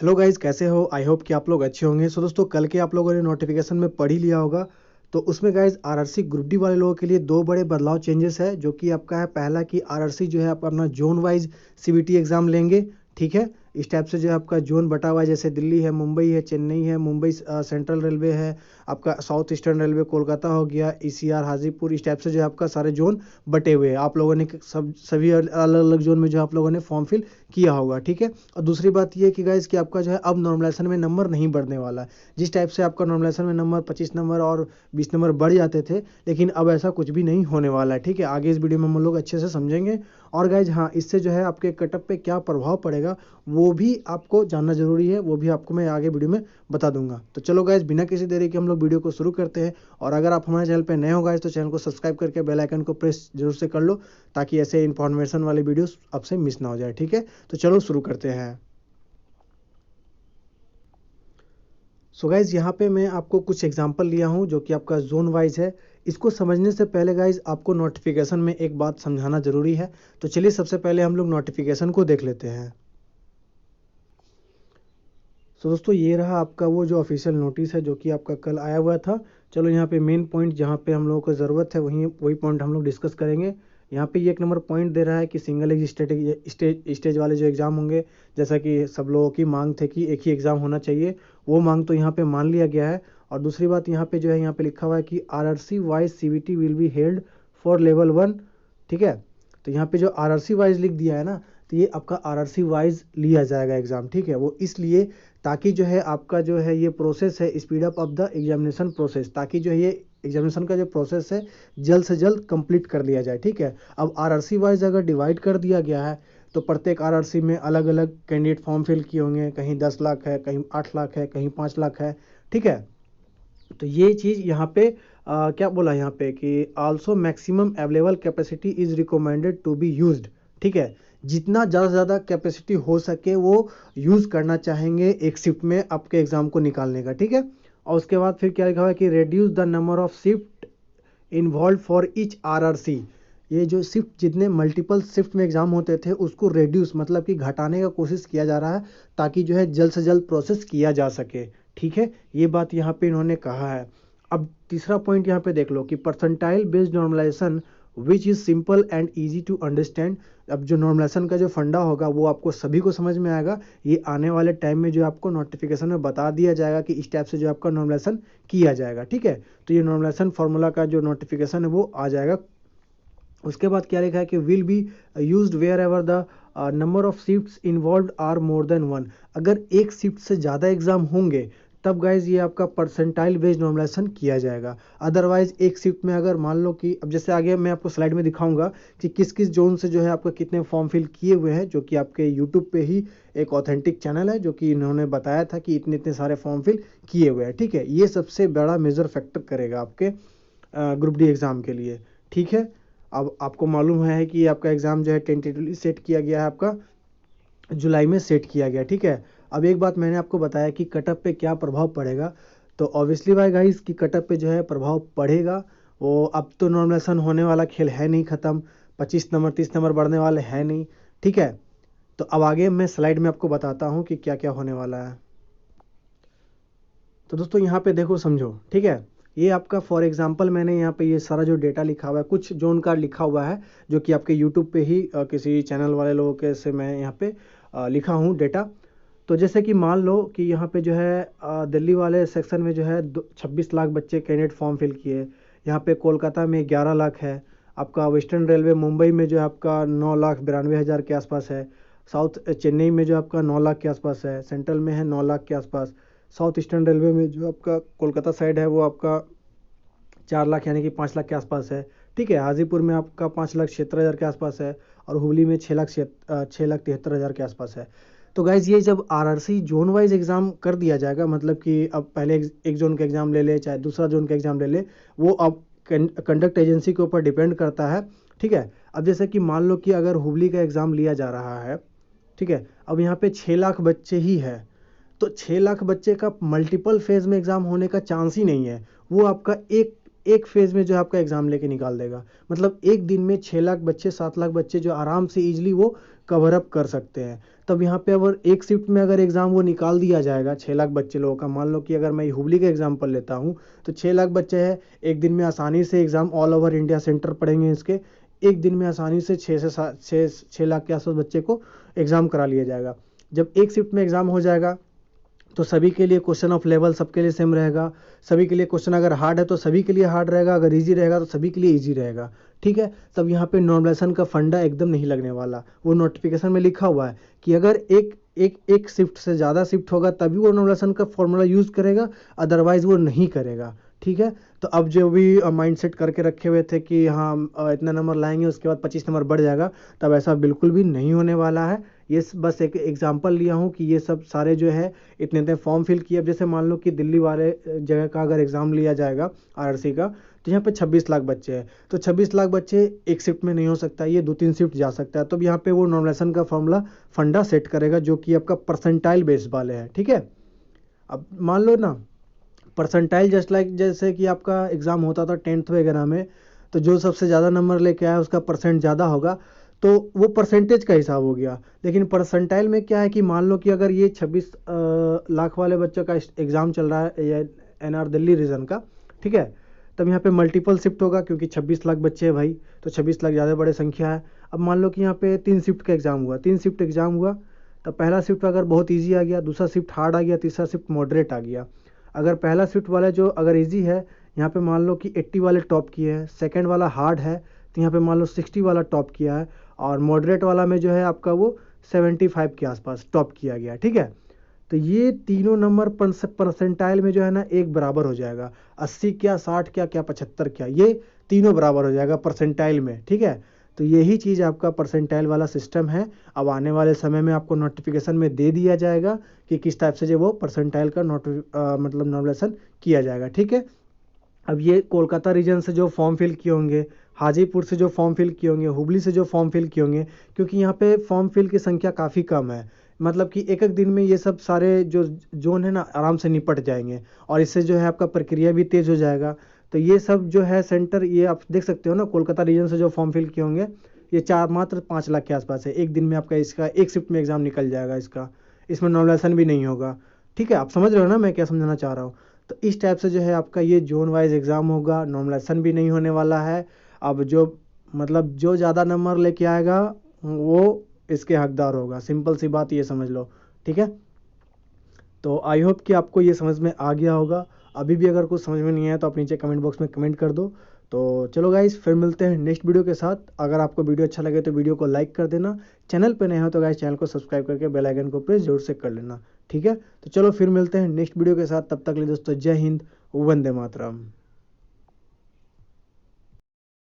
Hello guys, कैसे हो? I hope कि आप लोग अच्छे होंगे। सो दोस्तों, कल के आप लोगों ने नोटिफिकेशन में पढ़ ही लिया होगा। तो उसमें गाइज आरआरसी ग्रुप डी वाले लोगों के लिए दो बड़े बदलाव चेंजेस है, जो कि आपका है पहला कि आरआरसी जो है आप अपना जोन वाइज सीबीटी एग्जाम लेंगे। ठीक है, इस टाइप से जो है आपका जोन बटा हुआ है, जैसे दिल्ली है, मुंबई है, चेन्नई है, मुंबई सेंट्रल रेलवे है, आपका साउथ ईस्टर्न रेलवे कोलकाता हो गया, ईसीआर हाजीपुर, इस टाइप से जो है आपका सारे जोन बटे हुए हैं। आप लोगों ने सभी अलग अलग जोन में जो आप लोगों ने फॉर्म फिल किया होगा। ठीक है, और दूसरी बात ये कि गाइज कि आपका जो है अब नॉर्मलाइजेशन में नंबर नहीं बढ़ने वाला है। जिस टाइप से आपका नॉर्मलाइजेशन में नंबर 25 नंबर और 20 नंबर बढ़ जाते थे, लेकिन अब ऐसा कुछ भी नहीं होने वाला है। ठीक है, आगे इस वीडियो में हम लोग अच्छे से समझेंगे। और गाइज हाँ, इससे जो है आपके कटअप पे क्या प्रभाव पड़ेगा वो भी आपको जानना जरूरी है, वो भी आपको मैं आगे वीडियो में बता दूंगा। तो चलो गाइज, बिना किसी देरी के हम लोग वीडियो को शुरू करते हैं। और अगर आप हमारे चैनल पे नए हो गाइज, तो चैनल को सब्सक्राइब करके बेल आइकन को प्रेस जरूर से कर लो, ताकि ऐसे इन्फॉर्मेशन वाली वीडियोस आपसे मिस ना हो जाए। ठीक है, तो चलो शुरू करते हैं। सो गाइज, यहाँ पे मैं आपको कुछ एग्जांपल लिया हूँ जो कि आपका जोन वाइज है। इसको समझने से पहले गाइज आपको नोटिफिकेशन में एक बात समझाना जरूरी है। तो चलिए सबसे पहले हम लोग नोटिफिकेशन को देख लेते हैं। सो दोस्तों, ये रहा आपका वो जो ऑफिशियल नोटिस है, जो कि आपका कल आया हुआ था। चलो यहाँ पे मेन पॉइंट जहाँ पे हम लोगों को ज़रूरत है वही पॉइंट हम लोग डिस्कस करेंगे। यहाँ पे ये 1 नंबर पॉइंट दे रहा है कि सिंगल एज स्टेज वाले जो एग्ज़ाम होंगे, जैसा कि सब लोगों की मांग थे कि एक ही एग्ज़ाम होना चाहिए, वो मांग तो यहाँ पे मान लिया गया है। और दूसरी बात यहाँ पे जो है, यहाँ पे लिखा हुआ है कि RRC wise CBT will be held for level 1। ठीक है, तो यहाँ पे जो आरआरसी वाइज लिख दिया है ना, तो ये आपका आरआरसी वाइज लिया जाएगा एग्ज़ाम। ठीक है, वो इसलिए ताकि जो है आपका जो है ये प्रोसेस है, speed up of the examination process, ताकि जो है ये एग्जामिनेशन का जो प्रोसेस है जल्द से जल्द कंप्लीट कर लिया जाए। ठीक है, अब आरआरसी वाइज अगर डिवाइड कर दिया गया है, तो प्रत्येक आरआरसी में अलग अलग कैंडिडेट फॉर्म फिल किए होंगे। कहीं 10 लाख है, कहीं 8 लाख है, कहीं 5 लाख है। ठीक है, तो ये चीज़ यहाँ पे क्या बोला यहाँ पे कि also maximum available capacity is recommended to be used. ठीक है, जितना ज़्यादा से ज़्यादा कैपेसिटी हो सके वो यूज़ करना चाहेंगे एक शिफ्ट में आपके एग्ज़ाम को निकालने का। ठीक है, और उसके बाद फिर क्या लिखा हुआ है कि reduce the number of shift involve for each RRC. ये जो शिफ्ट, जितने मल्टीपल शिफ्ट में एग्जाम होते थे, उसको रेड्यूस मतलब कि घटाने का कोशिश किया जा रहा है, ताकि जो है जल्द से जल्द प्रोसेस किया जा सके। ठीक है, ये बात यहाँ पे इन्होंने कहा है। अब तीसरा पॉइंट यहाँ पे देख लो कि percentile based normalization which is simple and easy to understand. अब जो नॉर्मलाइजेशन का जो फंडा होगा वो आपको सभी को समझ में आएगा। ये आने वाले टाइम में जो आपको नोटिफिकेशन में बता दिया जाएगा कि इस टाइप से जो आपका नॉर्मलाइजेशन किया जाएगा। ठीक है, तो ये नॉर्मलाइजेशन फार्मूला का जो नोटिफिकेशन है वो आ जाएगा। उसके बाद क्या लिखा है कि will be used wherever the number of shifts involve are more than 1। अगर एक शिफ्ट से ज़्यादा एग्जाम होंगे तब गाइज ये आपका परसेंटाइल बेस्ड नॉर्मलाइजेशन किया जाएगा। अदरवाइज एक शिफ्ट में अगर मान लो कि अब जैसे आगे मैं आपको स्लाइड में दिखाऊंगा कि किस किस जोन से जो है आपका कितने फॉर्म फिल किए हुए हैं, जो कि आपके यूट्यूब पे ही एक ऑथेंटिक चैनल है, जो कि इन्होंने बताया था कि इतने इतने सारे फॉर्म फिल किए हुए हैं। ठीक है, ये सबसे बड़ा मेजर फैक्टर करेगा आपके ग्रुप डी एग्ज़ाम के लिए। ठीक है, अब आपको मालूम है कि आपका एग्ज़ाम जो है टेंटेटिवली सेट किया गया है, आपका जुलाई में सेट किया गया। ठीक है, अब एक बात मैंने आपको बताया कि कटअप पे क्या प्रभाव पड़ेगा, तो ऑब्वियसली भाई गाइस कि कटअप पे जो है प्रभाव पड़ेगा। वो अब तो नॉर्मलाइजेशन होने वाला खेल है नहीं ख़त्म, 25 नंबर 30 नंबर बढ़ने वाले हैं नहीं। ठीक है, तो अब आगे मैं स्लाइड में आपको बताता हूँ कि क्या क्या होने वाला है। तो दोस्तों यहाँ पे देखो, समझो। ठीक है, ये आपका फॉर एग्जांपल मैंने यहाँ पे ये सारा जो डेटा लिखा हुआ है, कुछ जोन का लिखा हुआ है, जो कि आपके यूट्यूब पे ही किसी चैनल वाले लोगों के से मैं यहाँ पे लिखा हूँ डेटा। तो जैसे कि मान लो कि यहाँ पे जो है दिल्ली वाले सेक्शन में जो है 26 लाख बच्चे कैंडिडेट फॉर्म फिल किए। यहाँ पे कोलकाता में 11 लाख है। आपका वेस्टर्न रेलवे मुंबई में जो है आपका 9,92,000 के आसपास है। साउथ चेन्नई में जो आपका 9 लाख के आसपास है। सेंट्रल में है 9 लाख के आसपास। साउथ ईस्टर्न रेलवे में जो आपका कोलकाता साइड है वो आपका 4 लाख यानी कि 5 लाख के आसपास है। ठीक है, हाजीपुर में आपका 5,76,000 के आसपास है, और हुबली में 6,73,000 के आसपास है। तो गाइज ये जब आरआरसी जोन वाइज एग्जाम कर दिया जाएगा, मतलब कि अब पहले एक जोन का एग्जाम ले ले, चाहे दूसरा जोन का एग्जाम ले ले, वो अब कंडक्ट एजेंसी के ऊपर डिपेंड करता है। ठीक है, अब जैसे कि मान लो कि अगर हुबली का एग्जाम लिया जा रहा है, ठीक है, अब यहाँ पे 6 लाख बच्चे ही है, तो 6 लाख बच्चे का मल्टीपल फेज में एग्जाम होने का चांस ही नहीं है। वो आपका एक फेज में जो है आपका एग्जाम लेके निकाल देगा। मतलब एक दिन में 6 लाख बच्चे 7 लाख बच्चे जो आराम से इजीली वो कवर अप कर सकते हैं। तब यहाँ पे अगर एक शिफ्ट में अगर एग्ज़ाम वो निकाल दिया जाएगा 6 लाख बच्चे लोगों का, मान लो कि अगर मैं हुबली का एग्जांपल लेता हूँ तो 6 लाख बच्चे हैं, एक दिन में आसानी से exam all over India centre पड़ेंगे इसके, एक दिन में आसानी से 6 लाख के आसपास बच्चे को एग्ज़ाम करा लिया जाएगा। जब एक शिफ्ट में एग्ज़ाम हो जाएगा तो सभी के लिए क्वेश्चन ऑफ लेवल सबके लिए सेम रहेगा, सभी के लिए क्वेश्चन अगर हार्ड है तो सभी के लिए हार्ड रहेगा, अगर इजी रहेगा तो सभी के लिए इजी रहेगा। ठीक है, तब यहाँ पे नॉर्मलाइजेशन का फंडा एकदम नहीं लगने वाला। वो नोटिफिकेशन में लिखा हुआ है कि अगर एक शिफ्ट से ज़्यादा शिफ्ट होगा तभी वो नॉर्मलाइजेशन का फॉर्मूला यूज़ करेगा, अदरवाइज वो नहीं करेगा। ठीक है, तो अब जो भी माइंड सेट करके रखे हुए थे कि हाँ इतना नंबर लाएंगे उसके बाद 25 नंबर बढ़ जाएगा, तब ऐसा बिल्कुल भी नहीं होने वाला है। ये बस एक एग्जांपल लिया हूँ कि ये सब सारे जो है इतने इतने फॉर्म फिल किए। अब जैसे मान लो कि दिल्ली वाले जगह का अगर एग्ज़ाम लिया जाएगा आरआरसी का, तो यहाँ पे 26 लाख बच्चे हैं, तो 26 लाख बच्चे एक शिफ्ट में नहीं हो सकता, ये 2-3 शिफ्ट जा सकता है। तो यहाँ पे वो नॉर्मलाइजेशन का फॉर्मूला फंडा सेट करेगा जो कि आपका परसेंटाइल बेस वाले हैं। ठीक है, अब मान लो ना परसेंटाइल जस्ट लाइक जैसे कि आपका एग्ज़ाम होता था 10th वगैरह में, तो जो सबसे ज़्यादा नंबर लेके आया उसका परसेंट ज़्यादा होगा, तो वो परसेंटेज का हिसाब हो गया। लेकिन परसेंटाइल में क्या है कि मान लो कि अगर ये 26 लाख वाले बच्चों का एग्ज़ाम चल रहा है या एनआर दिल्ली रीजन का, ठीक है, तब यहाँ पे मल्टीपल शिफ्ट होगा क्योंकि 26 लाख बच्चे हैं भाई, तो 26 लाख ज़्यादा बड़े संख्या है। अब मान लो कि यहाँ पे 3 शिफ्ट का एग्ज़ाम हुआ, 3 शिफ्ट एग्ज़ाम हुआ, तो पहला शिफ्ट अगर बहुत ईजी आ गया, दूसरा शिफ्ट हार्ड आ गया, तीसरा शिफ्ट मॉडरेट आ गया। अगर पहला शिफ्ट वाला जो अगर इजी है, यहाँ पे मान लो कि 80 वाले टॉप किए हैं, सेकंड वाला हार्ड है तो यहाँ पे मान लो 60 वाला टॉप किया है, और मॉडरेट वाला में जो है आपका वो 75 के आसपास टॉप किया गया। ठीक है, तो ये तीनों नंबर परसेंटाइल में जो है ना एक बराबर हो जाएगा, 80 क्या 60 क्या 75 क्या, ये तीनों बराबर हो जाएगा परसेंटाइल में। ठीक है, तो यही चीज़ आपका परसेंटाइल वाला सिस्टम है। अब आने वाले समय में आपको नोटिफिकेशन में दे दिया जाएगा कि किस टाइप से जो वो परसेंटाइल का मतलब नॉर्मलाइजेशन किया जाएगा। ठीक है, अब ये कोलकाता रीजन से जो फॉर्म फिल किए होंगे, हाजीपुर से जो फॉर्म फिल किए होंगे, हुबली से जो फॉर्म फिल किए होंगे, क्योंकि यहाँ पे फॉर्म फिल की संख्या काफ़ी कम है, मतलब कि एक एक दिन में ये सब सारे जो जोन है ना आराम से निपट जाएंगे, और इससे जो है आपका प्रक्रिया भी तेज़ हो जाएगा। तो ये सब जो है सेंटर, ये आप देख सकते हो ना, कोलकाता रीजन से जो फॉर्म फिल किए होंगे ये मात्र 5 लाख के आसपास है। एक दिन में आपका इसका एक शिफ्ट में एग्ज़ाम निकल जाएगा इसका, इसमें नॉर्मलाइजेशन भी नहीं होगा। ठीक है, आप समझ रहे हो ना मैं क्या समझाना चाह रहा हूँ। तो इस टाइप से जो है आपका ये जोन वाइज एग्ज़ाम होगा, नॉर्मलाइजेशन भी नहीं होने वाला है। अब जो मतलब जो ज़्यादा नंबर लेके आएगा वो इसके हकदार होगा, सिंपल सी बात ये समझ लो। ठीक है, तो आई होप कि आपको ये समझ में आ गया होगा। अभी भी अगर कुछ समझ में नहीं आया तो आप नीचे कमेंट बॉक्स में कमेंट कर दो। तो चलो गाइस, फिर मिलते हैं नेक्स्ट वीडियो के साथ। अगर आपको वीडियो अच्छा लगे तो वीडियो को लाइक कर देना, चैनल पे नए हो तो गाइस चैनल को सब्सक्राइब करके बेल आइकन को प्रेस जरूर से कर लेना। ठीक है, तो चलो फिर मिलते हैं नेक्स्ट वीडियो के साथ, तब तक के लिए दोस्तों जय हिंद, वंदे मातरम।